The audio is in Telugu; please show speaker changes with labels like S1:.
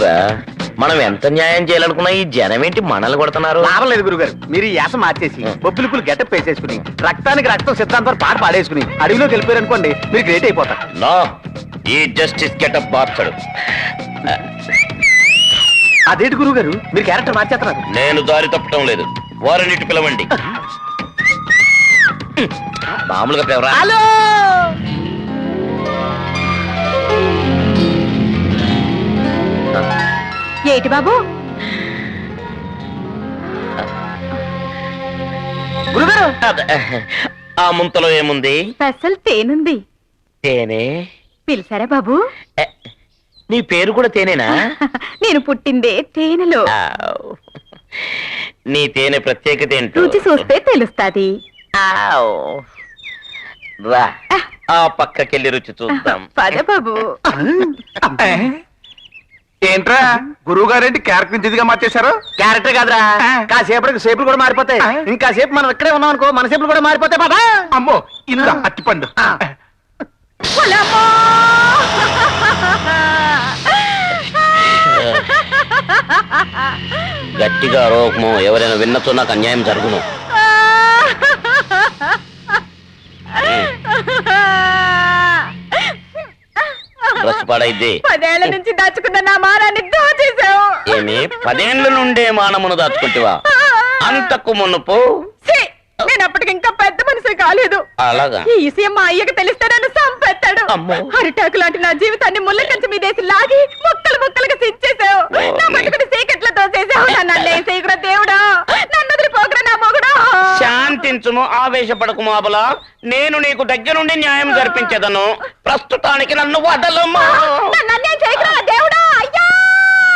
S1: ఏంట్రా మనం ఎంత న్యాయం చేయాలనుకున్నా ఈ జనం ఏంటి మనల్ని కొడుతున్నారు?
S2: లాభం లేదు గురుగారు. మీరు ఈ యాస మార్చేసి బొబ్బిలిపులు గెటప్ వేసేసుకుని రక్తానికి రక్తం సిద్ధాంతం పాట పాడేసుకుని అడవిలోకి వెళ్ళిపోయారు అనుకోండి, మీరు గ్రేట్ అయిపోతారు.
S1: నో, ఈ జస్టిస్ గెటప్ మార్చడు.
S2: అదేంటి గురుగారు, మీరు క్యారెక్టర్ మార్చేస్తున్నారు.
S1: నేను దారి తప్పటం లేదు, వారిని పిలవండి. మామూలుగా పిలవరా?
S2: హలో,
S3: ఏటి బాబు?
S2: గురుగారు
S1: ఆ ముంతలో ఏముంది?
S3: స్పెషల్ తేనుంది.
S1: తేనె?
S3: పిలిచారా బాబు?
S1: నీ పేరు కూడా తేనేనా?
S3: నేను పుట్టిందే తేనెలో.
S1: నీ తేనె ప్రత్యేకత ఏంటో
S3: రుచి చూస్తే తెలుస్తాది.
S1: రా, ఆ పక్కకెళ్ళి రుచి చూద్దాం.
S3: పద బాబు.
S2: ఏంట్రా గురువు గారేంటి క్యారెక్టర్ నుంచి ఇదిగా మార్చేశారు? క్యారెక్టర్ కాదురా, కాసేపటికి షేపులు కూడా మారిపోతాయి. ఇంకా సేపు మనం ఇక్కడే ఉన్నాం అనుకో, మన షేపులు కూడా మారిపోతాయి. బాబా అమ్మో, ఇలా అట్టిపండు.
S1: గట్టిగా రోకము, ఎవరైనా విన్నతో నాకు అన్యాయం జరుగును. డ్రెస్ పాడైద్ది.
S3: 10 ఏళ్ల నుంచి దాచుకున్న నా మానాన్ని దోచేశావు.
S1: ఏమి 10 ఏళ్ల నుండే మానమును దాచుకుంటావా? అంతకు మునుపు
S3: నేను అప్పటికి ఇంకా పెద్ద మనిషి కాలేదు.
S1: అలాగా?
S3: ఈ విషయం మా అయ్యకి తెలిస్తే నన్ను చంపేస్తాడు.
S1: అమ్మో.
S3: అరిటాకు లాంటి నా జీవితాన్ని ముళ్ళ కంచె మీదేసి లాగి ముక్కలు ముక్కలుగా సించేశావు. నా బతుకుని సీకట్లో తోసేశావు. నన్ను అల్లేసేయకురా దేవుడా, నన్ను వదిలిపోకురా నా మొగుడా.
S1: శాంతించుము, ఆవేశపడకుము అబలా. నేను నీకు దగ్గరుండి న్యాయం జరిపించేదను. ప్రస్తుతానికి నన్ను వదలము.
S3: నన్ను